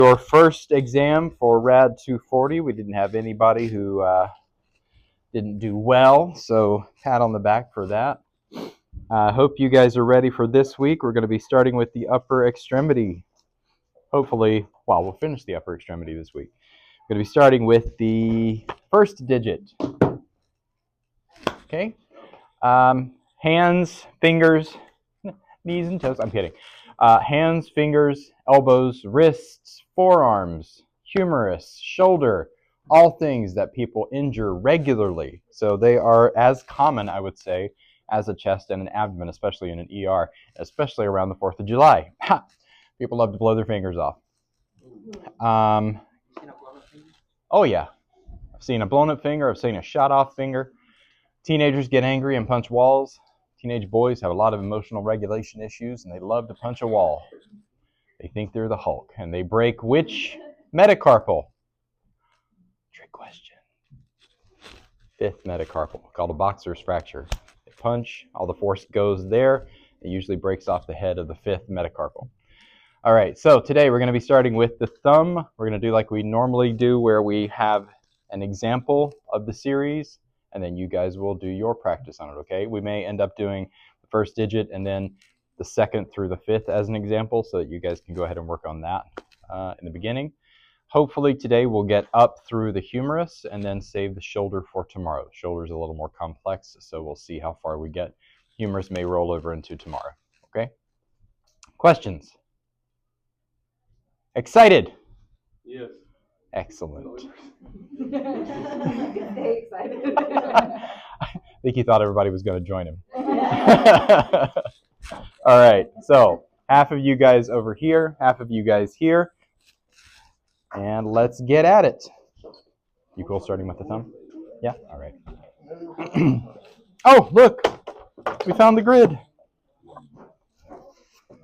Your first exam for RAD240. We didn't have anybody who didn't do well, so pat on the back for that. I hope you guys are ready for this week. We're going to be starting with the upper extremity. Hopefully, well, we'll finish the upper extremity this week. We're going to be starting with the first digit. Okay? Hands, fingers, knees and toes. I'm kidding. Hands, fingers, elbows, wrists, forearms, humerus, shoulder, all things that people injure regularly. So they are as common, I would say, as a chest and an abdomen, especially in an ER, especially around the 4th of July. People love to blow their fingers off. Oh yeah, I've seen a blown up finger, I've seen a shot off finger. Teenagers get angry and punch walls. Teenage boys have a lot of emotional regulation issues, and they love to punch a wall. They think they're the Hulk, and they break which metacarpal? Trick question. 5th metacarpal, called a boxer's fracture. They punch, all the force goes there. It usually breaks off the head of the 5th metacarpal. All right, so today we're going to be starting with the thumb. We're going to do like we normally do, where we have an example of the series, and then you guys will do your practice on it, okay? We may end up doing the first digit and then the 2nd through the 5th as an example, so that you guys can go ahead and work on that in the beginning. Hopefully today we'll get up through the humerus and then save the shoulder for tomorrow. The shoulder is a little more complex, so we'll see how far we get. Humerus may roll over into tomorrow, okay? Questions? Excited? Yes. Excellent. Stay excited. I think he thought everybody was going to join him. All right, so half of you guys over here, half of you guys here, and let's get at it. You cool starting with the thumb? Yeah? All right. Oh, look, we found the grid.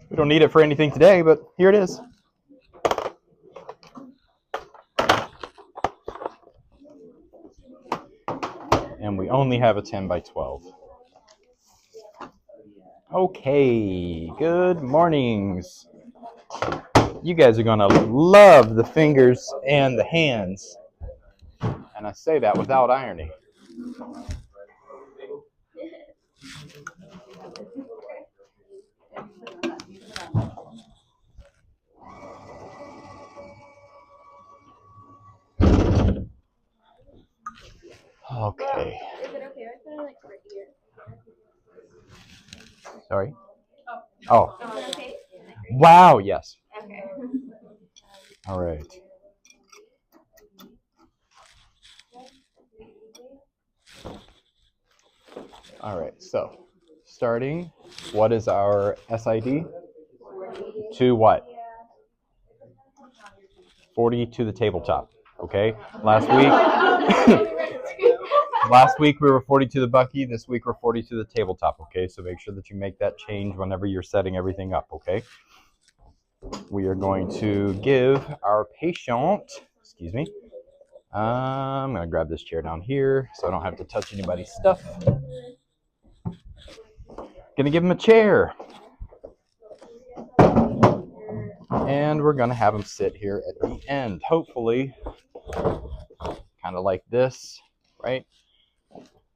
We don't need it for anything today, but here it is. And we only have a 10 by 12. Okay, good mornings. You guys are going to love the fingers and the hands. And I say that without irony. Okay. Is it okay if I like right here? Sorry? Oh. Is it okay? Wow, yes. Okay. All right. All right, so starting, what is our SID? To what? 40 to the tabletop, okay? Last week we were 40 to the bucky. This week we're 40 to the tabletop, okay? So make sure that you make that change whenever you're setting everything up, okay? We are going to give our patient, excuse me, I'm going to grab this chair down here so I don't have to touch anybody's stuff. Going to give him a chair. And we're going to have him sit here at the end, hopefully, kind of like this, right?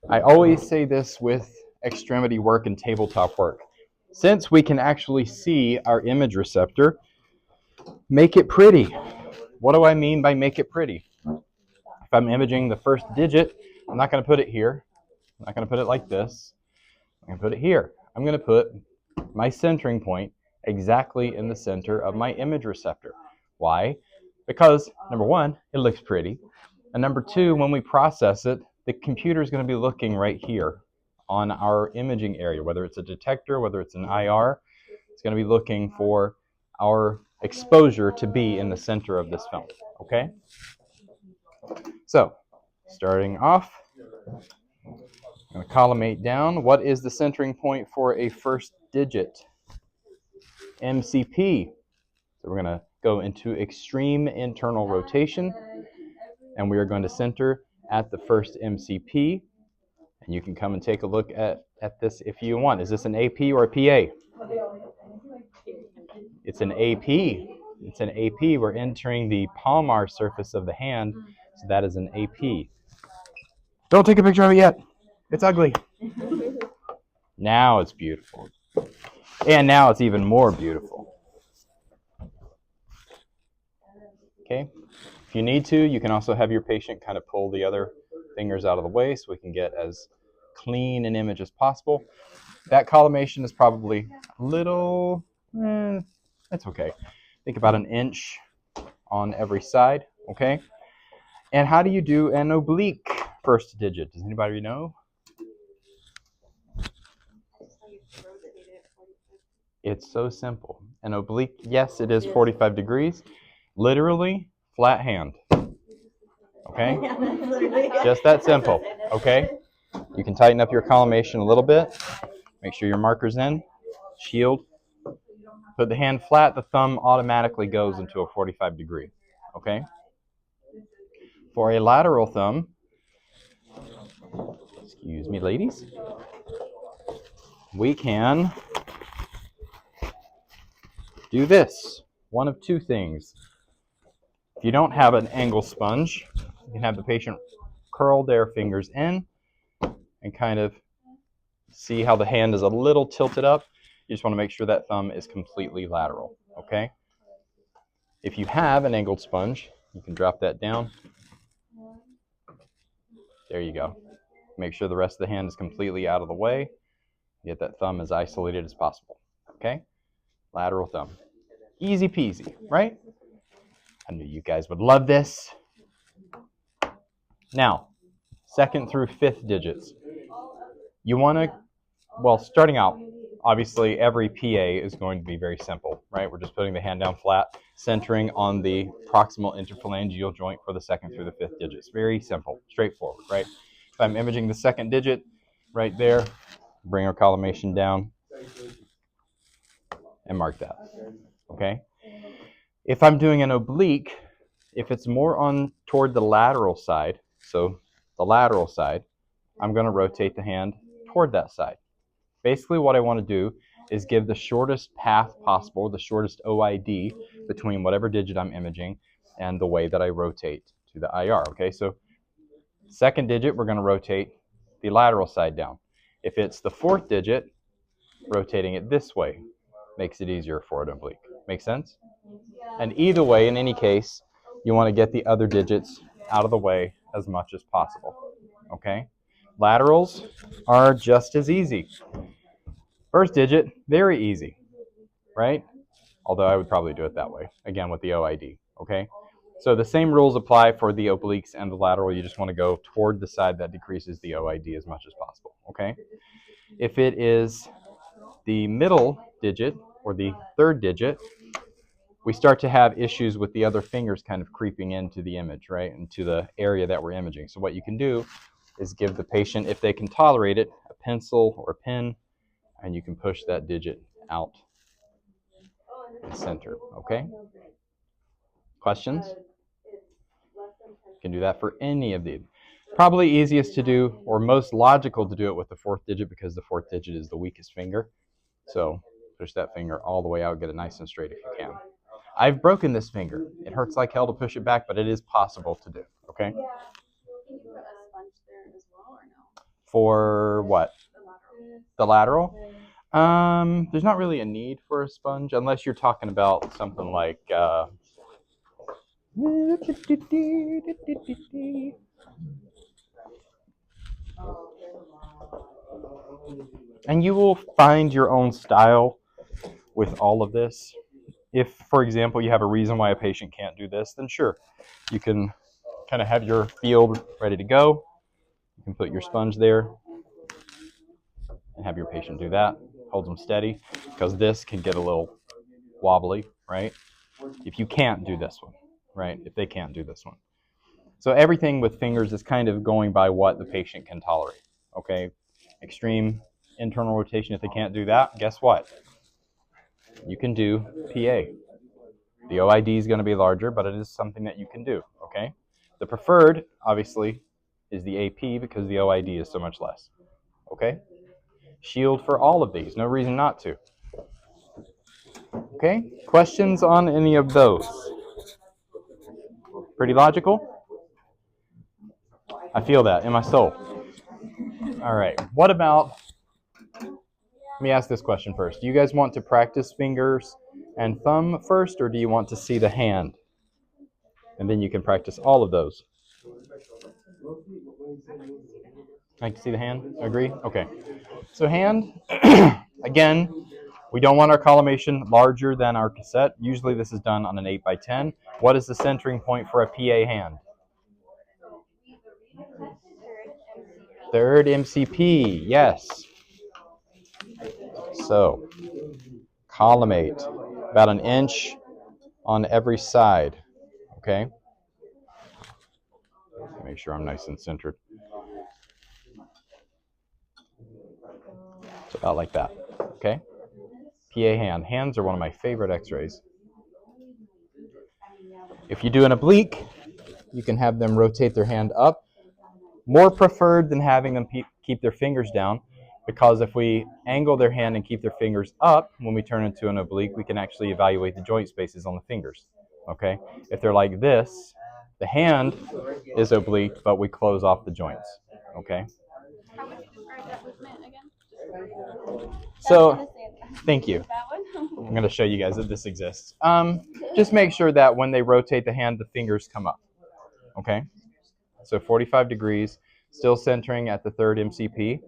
I always say this with extremity work and tabletop work. Since we can actually see our image receptor, make it pretty. What do I mean by make it pretty? If I'm imaging the first digit, I'm not going to put it here. I'm not going to put it like this. I'm going to put it here. I'm going to put my centering point exactly in the center of my image receptor. Why? Because, number one, it looks pretty. And number two, when we process it, the computer is going to be looking right here on our imaging area, whether it's a detector, whether it's an IR, it's going to be looking for our exposure to be in the center of this film, okay? So, starting off, I'm going to collimate down. What is the centering point for a first digit? MCP. So we're going to go into extreme internal rotation, and we are going to center at the first MCP. And you can come and take a look at this if you want. Is this an AP or a PA? It's an AP. It's an AP. We're entering the palmar surface of the hand, so that is an AP. Don't take a picture of it yet. It's ugly. Now it's beautiful. And now it's even more beautiful. Okay? If you need to, you can also have your patient kind of pull the other fingers out of the way so we can get as clean an image as possible. That collimation is probably a little, that's okay. Think about an inch on every side, okay? And how do you do an oblique first digit? Does anybody know? It's so simple. An oblique, yes, it is 45 degrees. Literally, flat hand. Okay? Just that simple. Okay? You can tighten up your collimation a little bit. Make sure your marker's in. Shield. Put the hand flat, the thumb automatically goes into a 45 degree. Okay? For a lateral thumb, excuse me, ladies, we can do this. One of two things. If you don't have an angle sponge, you can have the patient curl their fingers in and kind of see how the hand is a little tilted up. You just want to make sure that thumb is completely lateral, okay? If you have an angled sponge, you can drop that down. There you go. Make sure the rest of the hand is completely out of the way. Get that thumb as isolated as possible, okay? Lateral thumb. Easy peasy, right? I knew you guys would love this. Now, second through fifth digits. You want to, well, starting out, obviously every PA is going to be very simple, right? We're just putting the hand down flat, centering on the proximal interphalangeal joint for the second through the fifth digits. Very simple, straightforward, right? If I'm imaging the second digit right there, bring our collimation down and mark that, okay? If I'm doing an oblique, if it's more on toward the lateral side, so the lateral side, I'm going to rotate the hand toward that side. Basically what I want to do is give the shortest path possible, the shortest OID between whatever digit I'm imaging and the way that I rotate to the IR, okay? So second digit, we're going to rotate the lateral side down. If it's the fourth digit, rotating it this way makes it easier for an oblique. Make sense? And either way, in any case, you want to get the other digits out of the way as much as possible, okay? Laterals are just as easy. First digit, very easy, right? Although I would probably do it that way, again with the OID, okay? So the same rules apply for the obliques and the lateral. You just want to go toward the side that decreases the OID as much as possible, okay? If it is the middle digit or the third digit, we start to have issues with the other fingers kind of creeping into the image, right? Into the area that we're imaging. So what you can do is give the patient, if they can tolerate it, a pencil or a pen, and you can push that digit out and center, okay? Questions? You can do that for any of these. Probably easiest to do, or most logical to do it with the fourth digit because the fourth digit is the weakest finger. So push that finger all the way out, get it nice and straight if you can. I've broken this finger. It hurts like hell to push it back, but it is possible to do, okay? Can you put a sponge there as well, or no? For what? The lateral? There's not really a need for a sponge unless you're talking about something like and you will find your own style with all of this. If, for example, you have a reason why a patient can't do this, then sure, you can kind of have your field ready to go. You can put your sponge there and have your patient do that. Hold them steady because this can get a little wobbly, right? If you can't do this one, right? If they can't do this one. So everything with fingers is kind of going by what the patient can tolerate, okay? Extreme internal rotation, if they can't do that, guess what? You can do PA. The OID is going to be larger, but it is something that you can do, okay? The preferred, obviously, is the AP because the OID is so much less, okay? Shield for all of these, no reason not to. Okay, questions on any of those? Pretty logical? I feel that in my soul. All right, what about, let me ask this question first. Do you guys want to practice fingers and thumb first, or do you want to see the hand? And then you can practice all of those. Like to see the hand? Agree? Okay. So hand, again, we don't want our collimation larger than our cassette. Usually this is done on an 8x10. What is the centering point for a PA hand? Third MCP, yes. So, collimate, about an inch on every side, okay? Make sure I'm nice and centered. So about like that, okay? PA hand. Hands are one of my favorite x-rays. If you do an oblique, you can have them rotate their hand up. More preferred than having them keep their fingers down, because if we angle their hand and keep their fingers up, when we turn into an oblique, we can actually evaluate the joint spaces on the fingers, okay? If they're like this, the hand is oblique, but we close off the joints, okay? How would you describe that movement again? So, thank you. I'm going to show you guys that this exists. Just make sure that when they rotate the hand, the fingers come up, okay? So 45 degrees, still centering at the third MCP,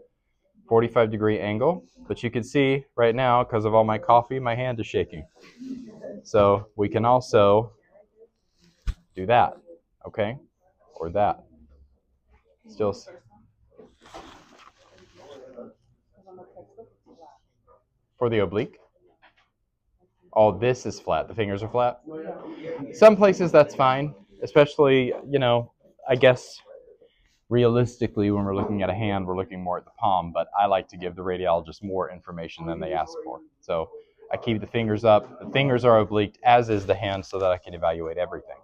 45-degree angle. But you can see right now, because of all my coffee, my hand is shaking. So we can also do that, okay? Or that. Still. For the oblique? Oh, this is flat. The fingers are flat. Some places that's fine, especially, I guess realistically when we're looking at a hand, we're looking more at the palm, but I like to give the radiologist more information than they ask for. So I keep the fingers up. The fingers are oblique, as is the hand, so that I can evaluate everything,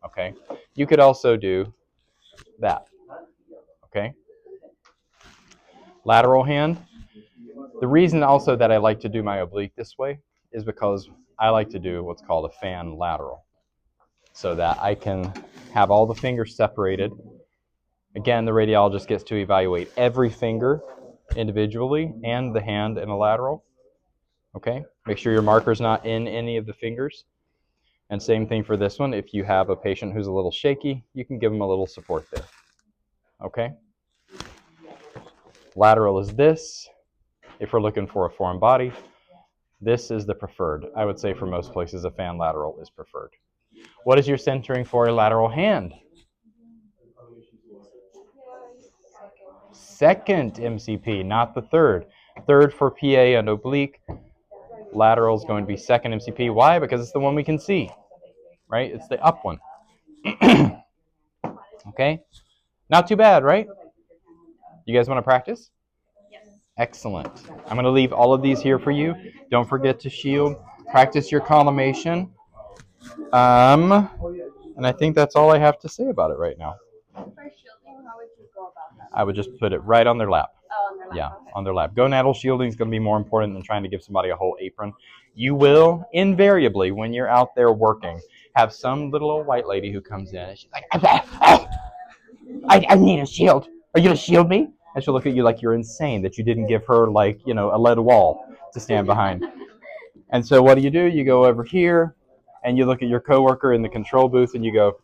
okay? You could also do that, okay? Lateral hand. The reason also that I like to do my oblique this way is because I like to do what's called a fan lateral, so that I can have all the fingers separated. Again, the radiologist gets to evaluate every finger individually and the hand in a lateral. Okay? Make sure your marker's not in any of the fingers. And same thing for this one. If you have a patient who's a little shaky, you can give them a little support there. Okay? Lateral is this. If we're looking for a foreign body, this is the preferred. I would say for most places, a fan lateral is preferred. What is your centering for a lateral hand? Second MCP, not the third. Third for PA and oblique. Lateral is going to be second MCP. Why? Because it's the one we can see, right? It's the up one. Okay? Not too bad, right? You guys want to practice? Yes. Excellent. I'm going to leave all of these here for you. Don't forget to shield. Practice your collimation. And I think that's all I have to say about it right now. For shielding, how would you go about that? I would just put it right on their lap. Oh, on their lap. Yeah, Okay. on their lap. Gonadal shielding is going to be more important than trying to give somebody a whole apron. You will, invariably, when you're out there working, have some little old white lady who comes in and she's like, I need a shield. Are you going to shield me? And she'll look at you like you're insane, that you didn't give her, like, a lead wall to stand behind. And so what do? You go over here and you look at your coworker in the control booth and you go,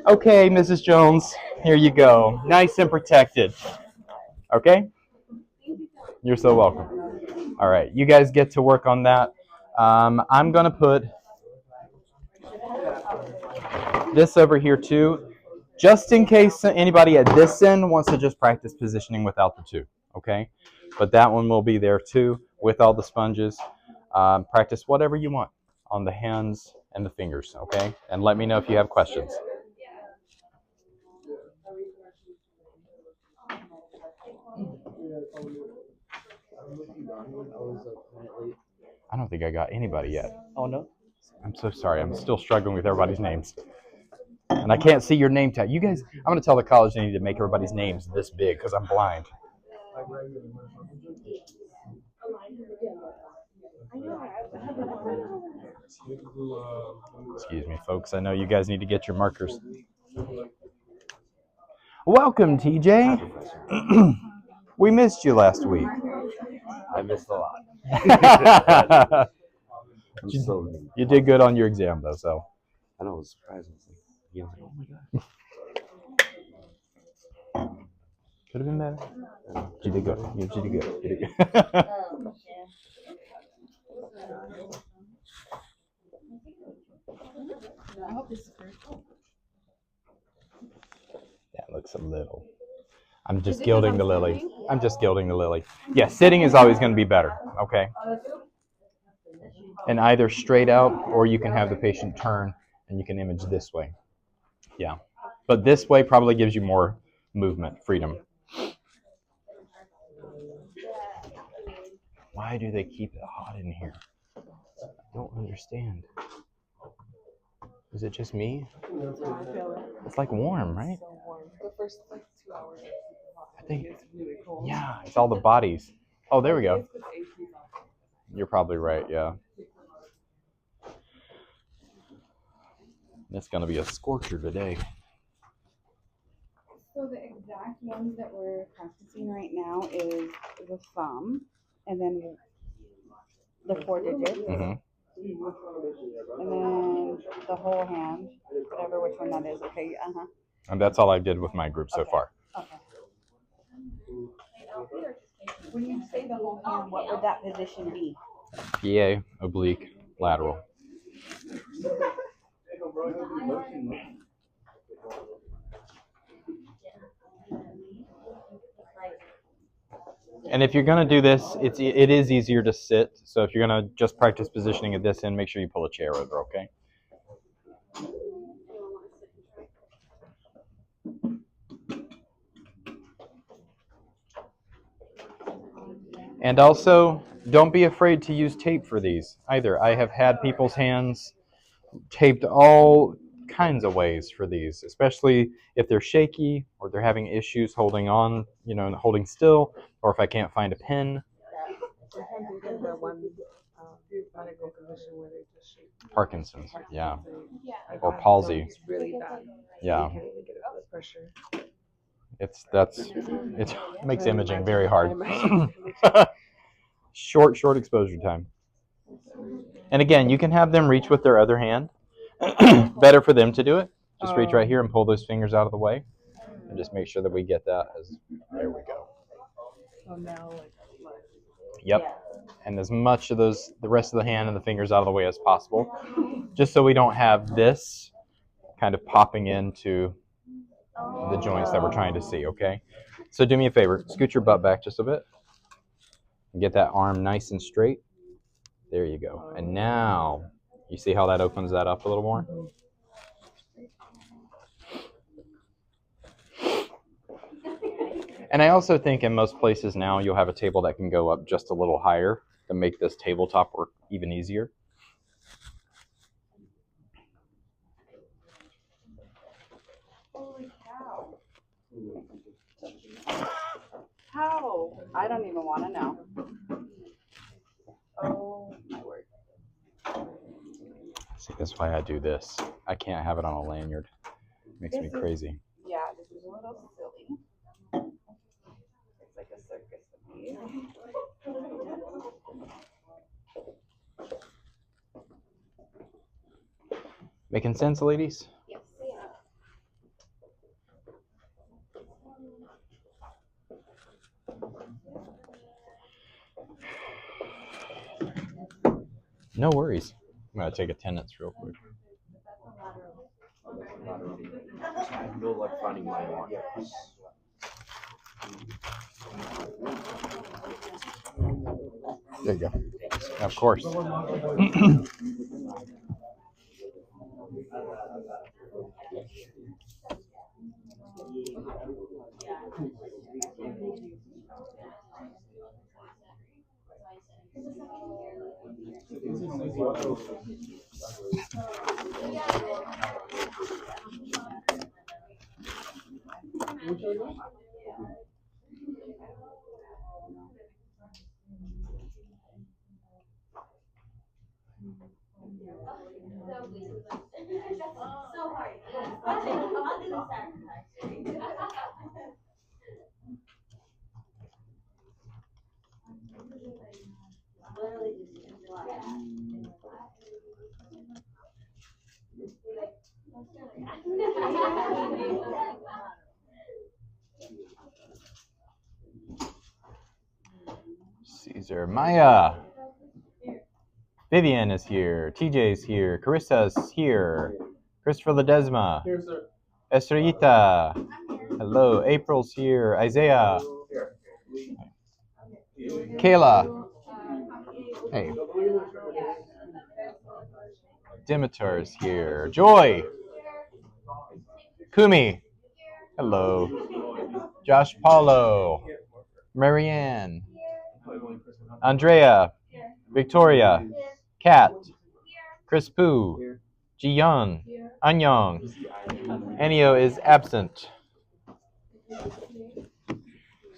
okay, Mrs. Jones, here you go. Nice and protected. Okay? You're so welcome. All right, you guys get to work on that. I'm going to put this over here too, just in case anybody at this end wants to just practice positioning without the two, okay? But that one will be there too with all the sponges. Practice whatever you want on the hands and the fingers, okay? And let me know if you have questions. I don't think I got anybody yet. Oh, no? I'm so sorry. I'm still struggling with everybody's names. And I can't see your name tag. You guys, I'm going to tell the college they need to make everybody's names this big because I'm blind. Excuse me, folks. I know you guys need to get your markers. Welcome, TJ. We missed you last week. I missed a lot. You did good on your exam, though, so. I know, I was surprised. I was like, oh my god. Could have been better. You did good. You did good. You did good. I hope this is first. That looks a little. I'm just gilding the lily. I'm just gilding the lily. Yeah, sitting is always going to be better, okay? And either straight out, or you can have the patient turn and you can image this way. Yeah. But this way probably gives you more movement, freedom. Why do they keep it hot in here? I don't understand. Is it just me? It's like warm, right? So warm. The first 2 hours. I think It's really cold. Yeah, it's all the bodies. Oh, there we go. You're probably right, yeah. It's going to be a scorcher today. So the exact ones that we're practicing right now is the thumb, and then the 4 digits, Mm-hmm. and then the whole hand, whatever which one that is. Okay, And that's all I did with my group so far. Okay. When you say the whole hand, what would that position be? PA, oblique, lateral. And if you're going to do this, it is easier to sit. So if you're going to just practice positioning at this end, make sure you pull a chair over, okay? And also, don't be afraid to use tape for these either. I have had people's hands taped all kinds of ways for these, especially if they're shaky or they're having issues holding on, holding still, or if I can't find a pen. Parkinson's, yeah. Or palsy. It's really bad. Yeah. You can't even get it out of pressure. It makes imaging very hard. Short exposure time. And again, you can have them reach with their other hand. Better for them to do it. Just reach right here and pull those fingers out of the way. And just make sure that we get that there we go. So now, Yep. And as much of the rest of the hand and the fingers out of the way as possible. Just so we don't have this kind of popping into the joints that we're trying to see, okay? So do me a favor, scoot your butt back just a bit. And get that arm nice and straight. There you go. And now, you see how that opens that up a little more? And I also think in most places now, you'll have a table that can go up just a little higher to make this tabletop work even easier. holy cow. How? I don't even want to know. Oh my word. See, that's why I do this. I can't have it on a lanyard. It makes me crazy. Yeah, this is a little silly. It's like a circus to me. Making sense, ladies? Yes. No worries. I'm going to take attendance real quick. I feel like finding my markers. There you go. Of course. Caesar, Maya, Vivian is here. TJ's here. Carissa's here. Christopher Ledesma. Here, sir. Estrellita. Hello. April's here. Isaiah. Kayla. Hey. Dimitar's here. Joy. Kumi. Hello. Josh Paulo. Marianne. Andrea. Victoria. Kat. Chris Poo. Ji-Yun. Anyong. Enio is absent.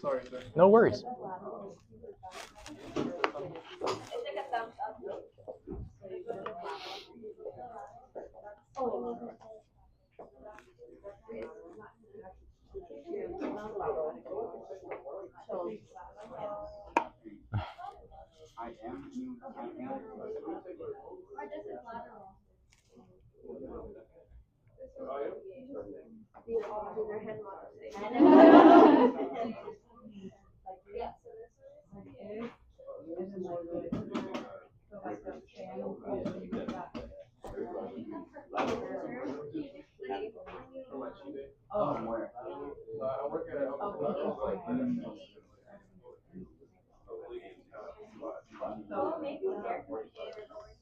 Sorry, sir. No worries.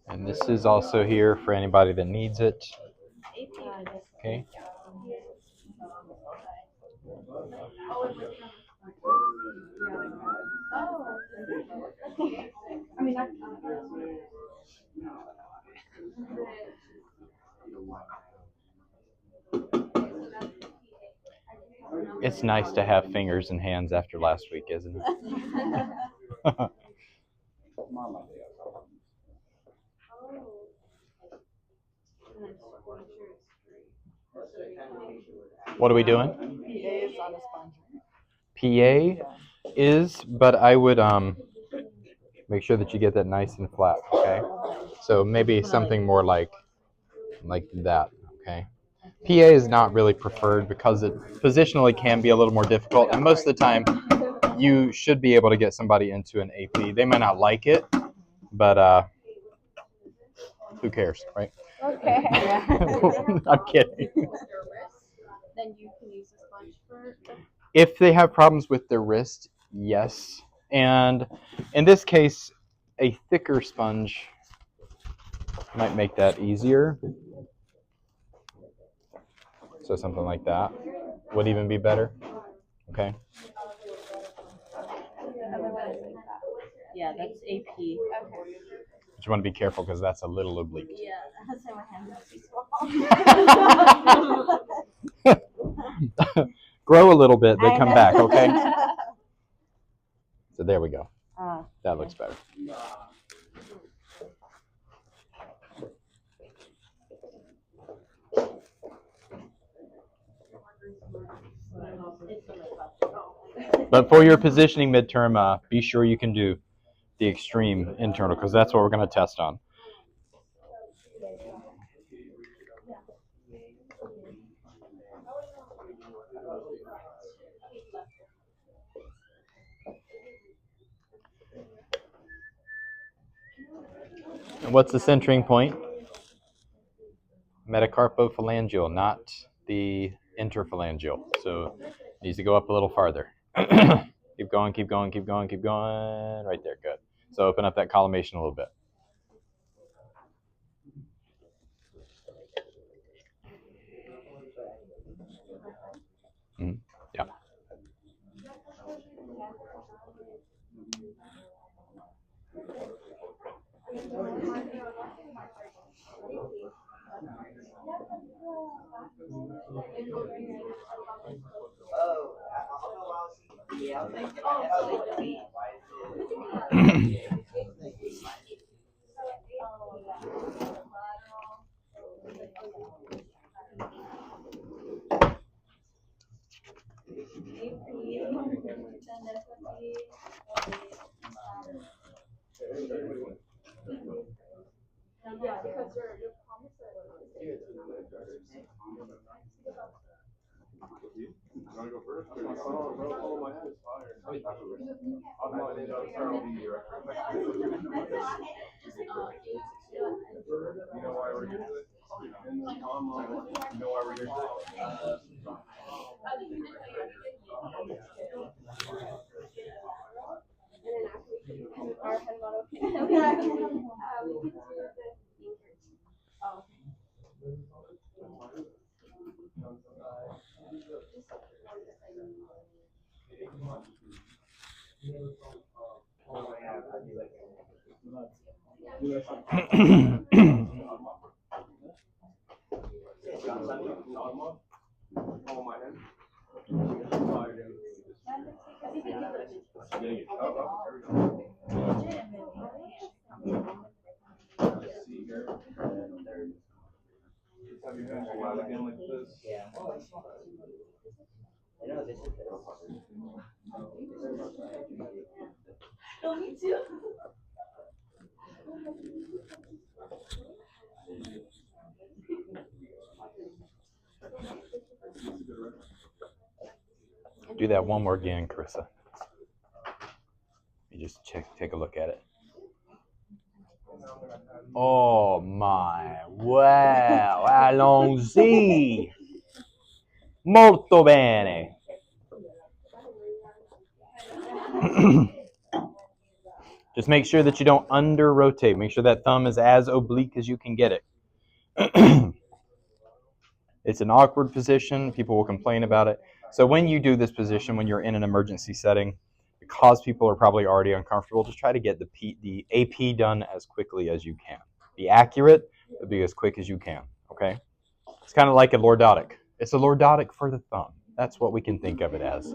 And this is also here for anybody that needs it. Okay. It's nice to have fingers and hands after last week, isn't it? What are we doing? PA is on a sponge. PA is, but I would make sure that you get that nice and flat, okay? So maybe something more like that, okay? PA is not really preferred because it positionally can be a little more difficult, and most of the time you should be able to get somebody into an AP. They might not like it, but who cares, right? Okay. I'm kidding. Then you can use a sponge for. If they have problems with their wrist, yes. And in this case, a thicker sponge might make that easier. So something like that would even be better. Okay. Yeah, that's AP. Okay. But you want to be careful because that's a little oblique. Yeah, that's why my hands are small. Grow a little bit, they come back, okay? So there we go. That looks better. But for your positioning midterm, be sure you can do the extreme internal because that's what we're going to test on. And what's the centering point? Metacarpophalangeal, not the interphalangeal. So it needs to go up a little farther. Keep going, keep going, keep going, keep going. Right there, good. So open up that collimation a little bit. Mm-hmm. Yeah. Yeah, because your palms are Want to go first? Follow my hand. I'm not in. I'll be here. You know why we're here today? You know why we're here today? our head not okay. We can do Follow my hand. See here. Have your hands flat again like this. Do that one more again, Carissa. You just take a look at it. Oh my! Wow! Allons-y! Molto bene! Just make sure that you don't under-rotate. Make sure that thumb is as oblique as you can get it. It's an awkward position. People will complain about it. So when you do this position, when you're in an emergency setting, because people are probably already uncomfortable, just try to get the AP done as quickly as you can. Be accurate, but be as quick as you can, okay? It's kind of like a lordotic. It's a lordotic for the thumb. That's what we can think of it as. This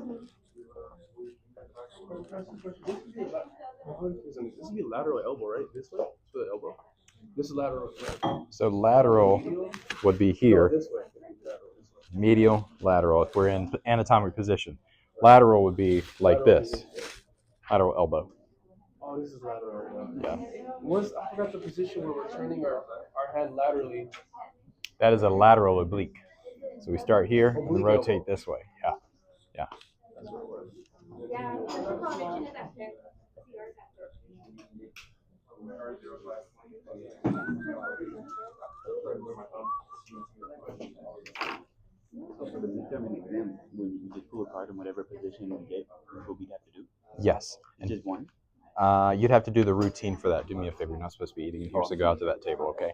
would be lateral elbow, right? This way? For the elbow? This is lateral. So lateral would be here. This way. Medial, lateral, if we're in anatomic position. Lateral would be like this. Lateral elbow. Oh, this is lateral. Yeah. I forgot the position where we're turning our hand laterally. That is a lateral oblique. So we start here and rotate this way. Yeah. Yeah. Yeah, the combination is that pick. So for the midterm and exam, when you just pull a card in whatever position you get, what we'd have to do? Yes. It's just one? You'd have to do the routine for that. Do me a favor. You're not supposed to be eating in here, so go out to that table, okay?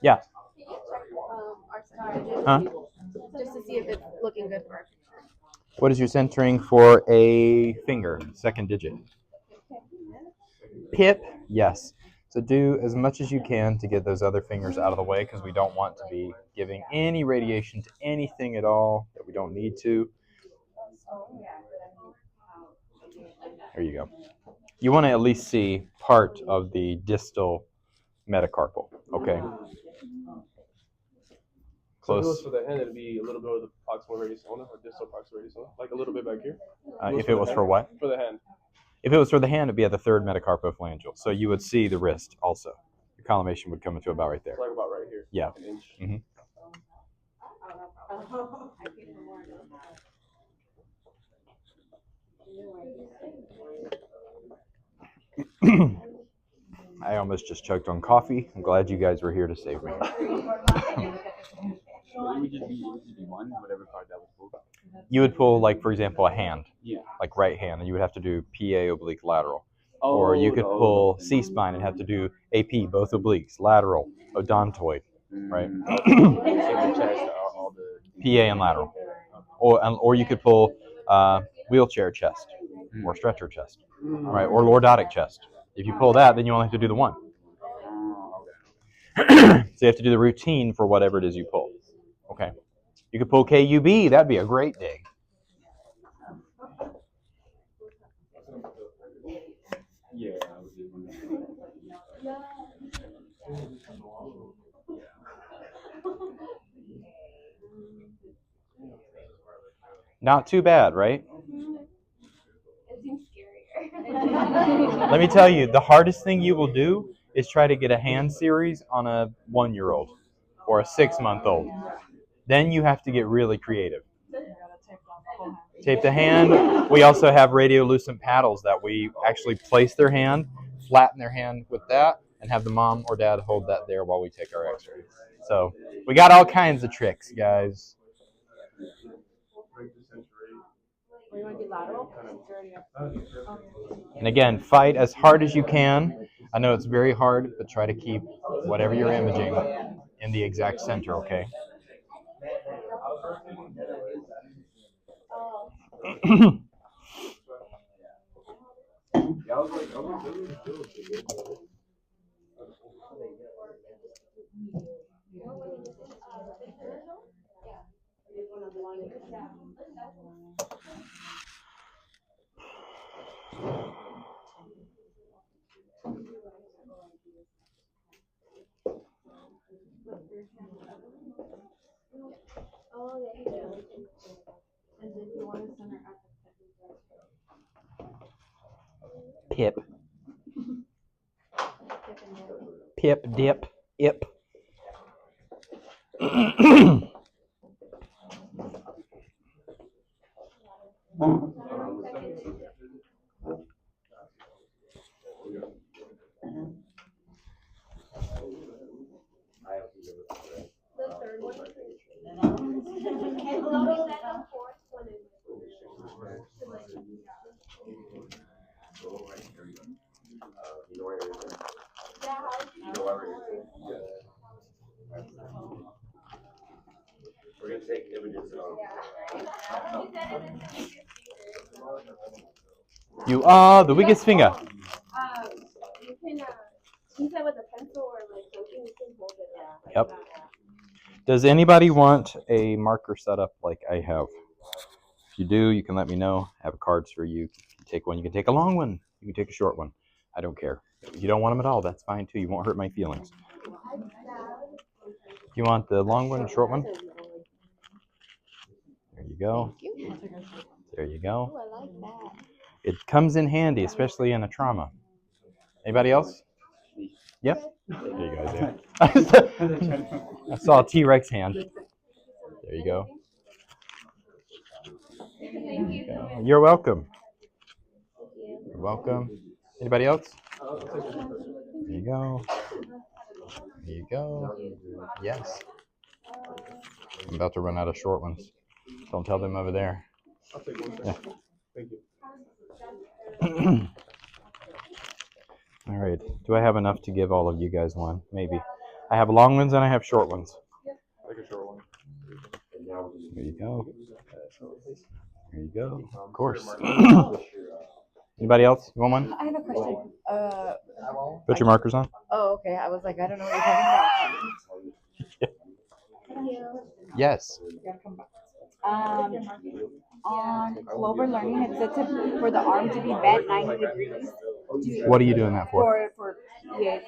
Yeah. Our side. Huh? Just to see if it's looking good for our picture. What is your centering for a finger? Second digit. Pip. Yes. So do as much as you can to get those other fingers out of the way because we don't want to be giving any radiation to anything at all that we don't need to. There you go. You want to at least see part of the distal metacarpal. Okay. So if it Close. was for the hand, it'd be a little bit of the proximal radius ulna or distal proximal radius ulna, like a little bit back here. If it was for what? For the hand. If it was for the hand, it'd be at the third metacarpophalangeal. So you would see the wrist also. Your collimation would come into about right there. Like about right here. Yeah. An inch. Mhm. I almost just choked on coffee. I'm glad you guys were here to save me. So it would just be one, whatever card that was pulled. You would pull, like, for example, a hand, Yeah. like right hand, and you would have to do PA oblique lateral. Or you could pull C-spine and have to do AP, both obliques, lateral, odontoid, right? PA and lateral. Or you could pull wheelchair chest or stretcher chest, right? Or lordotic chest. If you pull that, then you only have to do the one. So you have to do the routine for whatever it is you pull. Okay. You could pull KUB. That'd be a great day. Yeah, I was just wondering. Not too bad, right? It seems scary. Let me tell you, the hardest thing you will do is try to get a hand series on a 1-year-old or a 6-month-old. Then you have to get really creative. Tape the hand. We also have radiolucent paddles that we actually place their hand, flatten their hand with that, and have the mom or dad hold that there while we take our x-ray. So we got all kinds of tricks, guys. And again, fight as hard as you can. I know it's very hard, but try to keep whatever you're imaging in the exact center, okay? Oh, yeah, you do. And then you want to send her at Pip. Pip, dip, ip. the third one. And loading that the fourth one is. We're gonna take images of. You are the weakest finger. You can use that with a pencil or like something. You can hold it. Yep. Does anybody want a marker set up like I have? If you do, you can let me know. I have cards for you. You can take one. You can take a long one. You can take a short one. I don't care. If you don't want them at all, that's fine too. You won't hurt my feelings. You want the long one, short one? There you go. There you go. Oh, I like that. It comes in handy, especially in a trauma. Anybody else? Yep. There you go. I saw a T-Rex hand. There you go. You're welcome. You're welcome. Anybody else? There you go. There you go. Yes. I'm about to run out of short ones. Don't tell them over there. I'll take one. Yeah. Thank you. All right. Do I have enough to give all of you guys one? Maybe. I have long ones and I have short ones. Take a short one. There you go. There you go. Of course. Anybody else? You want one? I have a question. Put your markers on. Oh, okay. I was like, I don't know what you're talking about. Yes. On Clover Learning, it said for the arm to be bent 90 degrees. What are you doing that for? For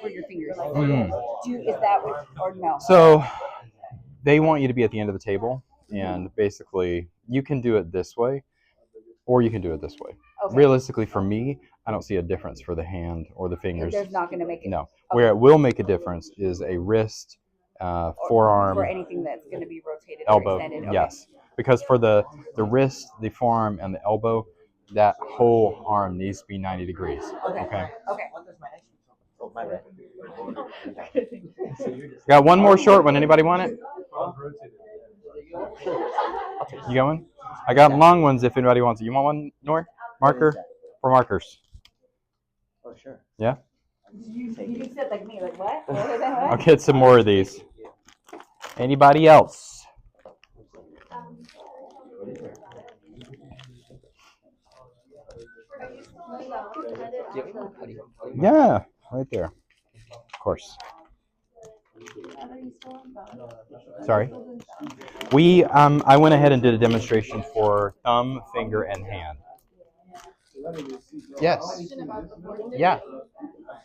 your fingers. Mm. Is that what, or no? So they want you to be at the end of the table, and basically you can do it this way, or you can do it this way. Okay. Realistically, for me, I don't see a difference for the hand or the fingers. There's not going to make it. No. Where it will make a difference is a wrist, forearm, or anything that's going to be rotated elbow. or extended. Okay. Yes, because for the wrist, the forearm, and the elbow, that whole arm needs to be 90 degrees. Okay. Got one more short one. Anybody want it? You got one? I got long ones if anybody wants it. You want one, Nor? Marker? For markers. Oh, sure. Yeah? You said like me, like what? I'll get some more of these. Anybody else? Yeah, right there. Of course. Sorry. I went ahead and did a demonstration for thumb, finger, and hand. Yes. Yeah.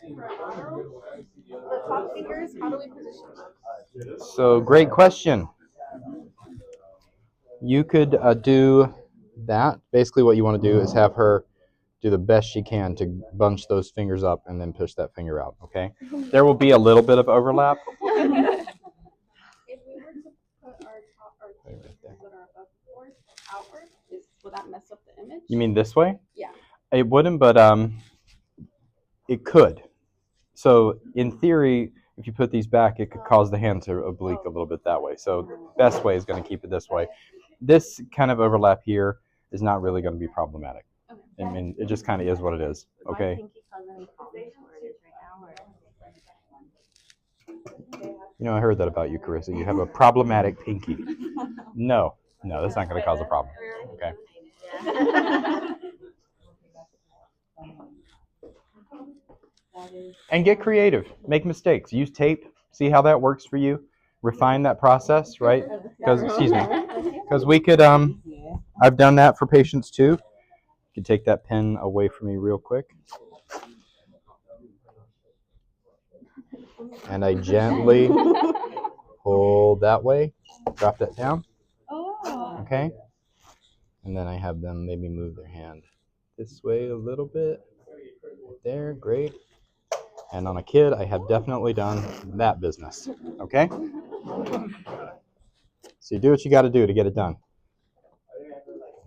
The top fingers, how do we position? So great question. You could do that. Basically what you want to do is have her do the best she can to bunch those fingers up and then push that finger out, okay? There will be a little bit of overlap. If we were to put our board outward, will that mess up the image? You mean this way? Yeah. It wouldn't, but it could. So in theory, if you put these back, it could cause the hand to oblique a little bit that way. So the best way is going to keep it this way. This kind of overlap here is not really going to be problematic. I mean, it just kind of is what it is, okay? You know, I heard that about you, Carissa. You have a problematic pinky. No, that's not going to cause a problem, okay? And get creative. Make mistakes. Use tape. See how that works for you. Refine that process, right? Because we could, I've done that for patients too. You can take that pen away from me real quick. And I gently pull that way. Drop that down. Okay? And then I have them maybe move their hand this way a little bit. Right there, great. And on a kid, I have definitely done that business. Okay? So you do what you got to do to get it done.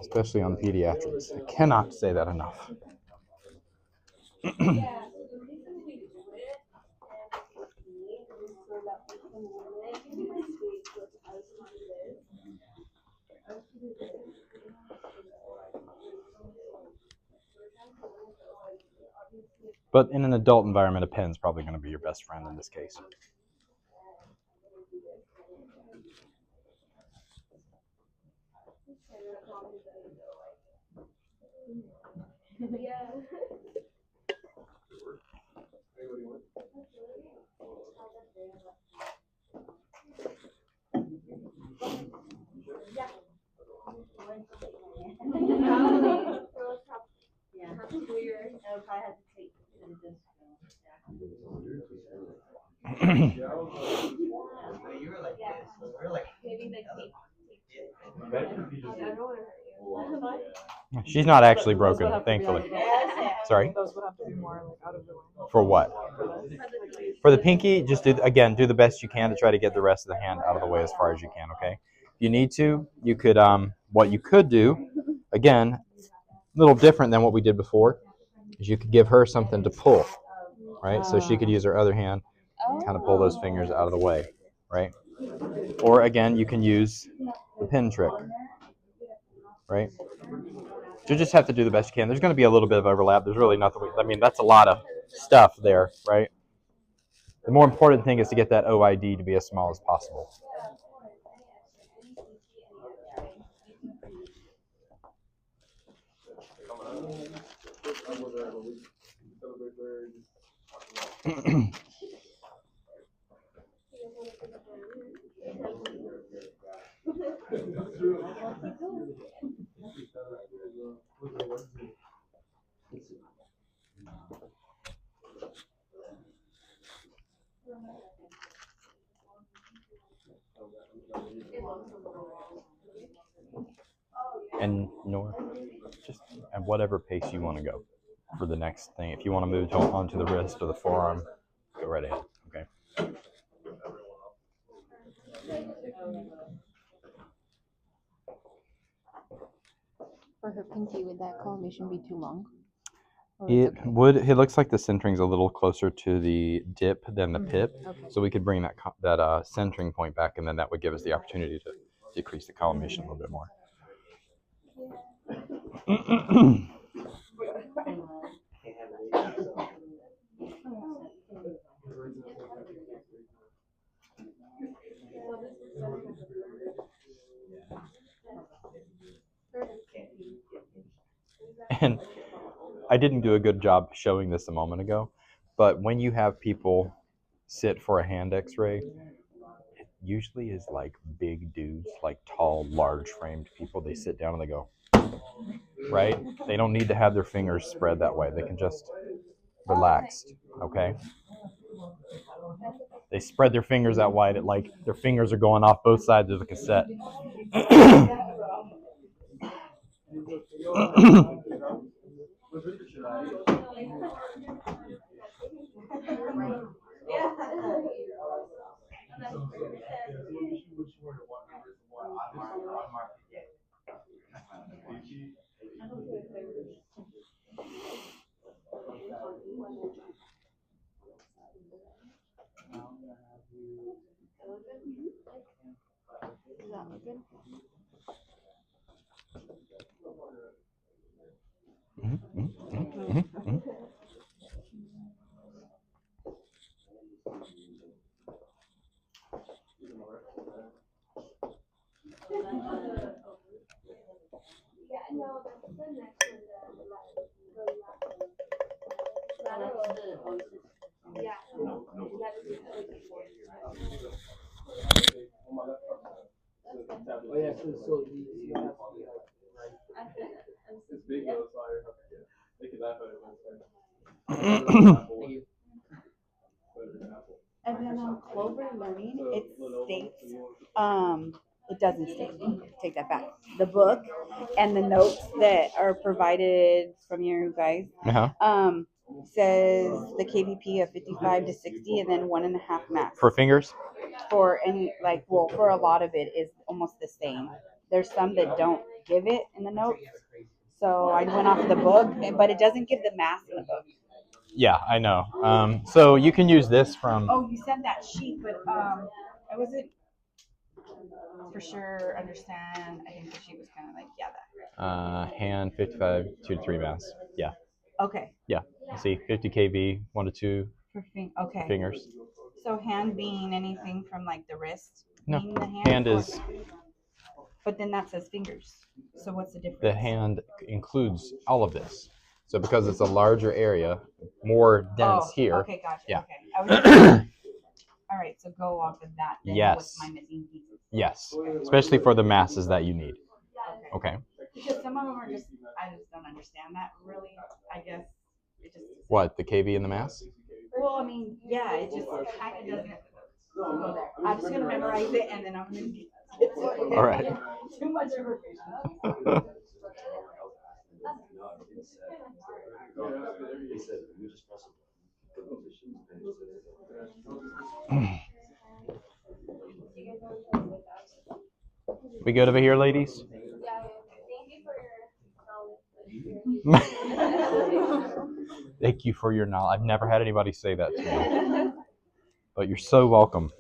Especially on pediatrics. I cannot say that enough. But in an adult environment, a pen's probably going to be your best friend in this case. She's not actually broken, thankfully. Sorry? Those would have to be more like out of the way. For what? For the pinky, just do the best you can to try to get the rest of the hand out of the way as far as you can, okay? If you need to, you could, what you could do, again, a little different than what we did before, is you could give her something to pull, right? So she could use her other hand and kind of pull those fingers out of the way, right? Or again, you can use the pin trick, right? You just have to do the best you can. There's going to be a little bit of overlap. There's really nothing. I mean, that's a lot of stuff there, right? The more important thing is to get that OID to be as small as possible. And Nora, just at whatever pace you want to go for the next thing. If you want to move onto the wrist or the forearm, go right ahead. Okay. For her pinky, would that collimation be too long? It would. It looks like the centering's a little closer to the dip than the pip, so we could bring that centering point back, and then that would give us the opportunity to decrease the collimation a little bit more. And I didn't do a good job showing this a moment ago, but when you have people sit for a hand x-ray, it usually is like big dudes, like tall, large framed people. They sit down and they go, right? They don't need to have their fingers spread that way. They can just relax, okay? They spread their fingers out wide, like their fingers are going off both sides of the cassette. that look good? Yeah, no, that's the next one. Yeah. Oh yeah, so you have to be like right. It's big yellow fire. They could laugh at it once. And then on Clover Learning, it states, it doesn't state, take that back. The book and the notes that are provided from you guys, says the KVP of 55 to 60 and then 1.5 max. For fingers? For any, like, well, for a lot of it is almost the same. There's some that don't give it in the notes. So I went off the book, but it doesn't give the mass in the book. Yeah, I know. So you can use this from. Oh, you sent that sheet, but I wasn't for sure understand. I think the sheet was kind of like, yeah, that. Hand 55, 2 to 3 mass. Yeah. Okay. Yeah. See, 50 kV, 1 to 2 Okay. fingers. So hand being anything from like the wrist? No. Being the Hand is. But then that says fingers. So what's the difference? The hand includes all of this. So because it's a larger area, more dense here. Okay, gotcha. Yeah. Okay. I was just, all right, so go off of that. Then Yes. With my missing pieces. Yes. Especially for the masses that you need. Okay. Because some of them are just, I just don't understand that really. I guess it just. What, the KV and the mass? Well, I mean, yeah, it just kind of doesn't go there. I'm just gonna memorize it and then I'm gonna get it. All right. Too much information. We good over here, ladies? Yeah, thank you for your knowledge. Thank you for your knowledge. I've never had anybody say that to me. But you're so welcome.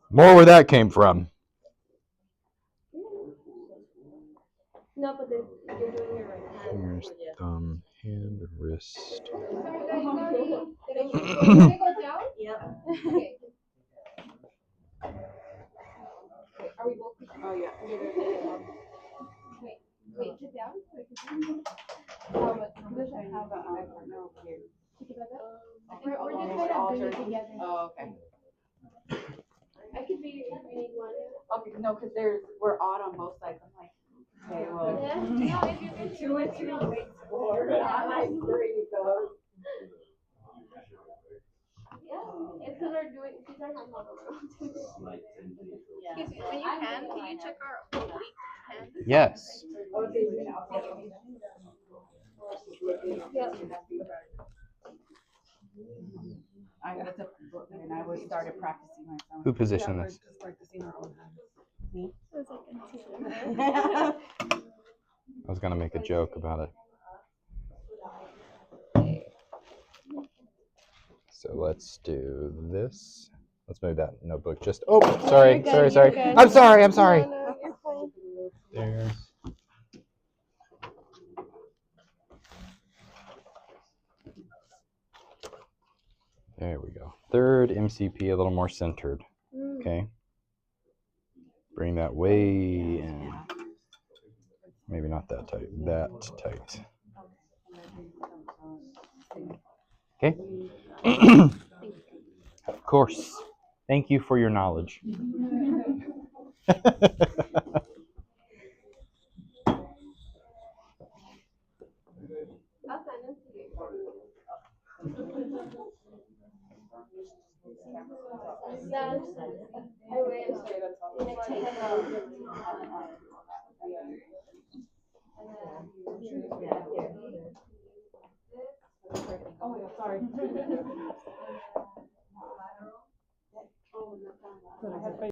More where that came from. No, but you're doing it right. Here's thumb, hand, wrist. Sorry, guys, sorry. Did I go down? Yep. Okay. Are we both? Oh yeah. Wait, sit down. Does I have a partner over here? We're just trying to bring it together. Oh, okay. I could be if you need one. Okay, no, because we're odd on both sides. I'm like, okay, well. Yeah. No, if you can Two and two makes four. I like three, so. Yeah, it's because they're doing, these are hand models. Excuse me, when you hand, can you check our oblique hand? Yes. I looked up the book and I was started practicing myself. Who positioned this? Me? It was like I was going to make a joke about it. So let's do this. Let's move that notebook just. Oh, sorry. I'm sorry. No, you're fine. There. There we go. Third MCP, a little more centered. Okay. Bring that way in. Maybe not that tight. That tight. Okay. Of course. Thank you for your knowledge. I'll send them to you. Yes, I wish. Oh, sorry.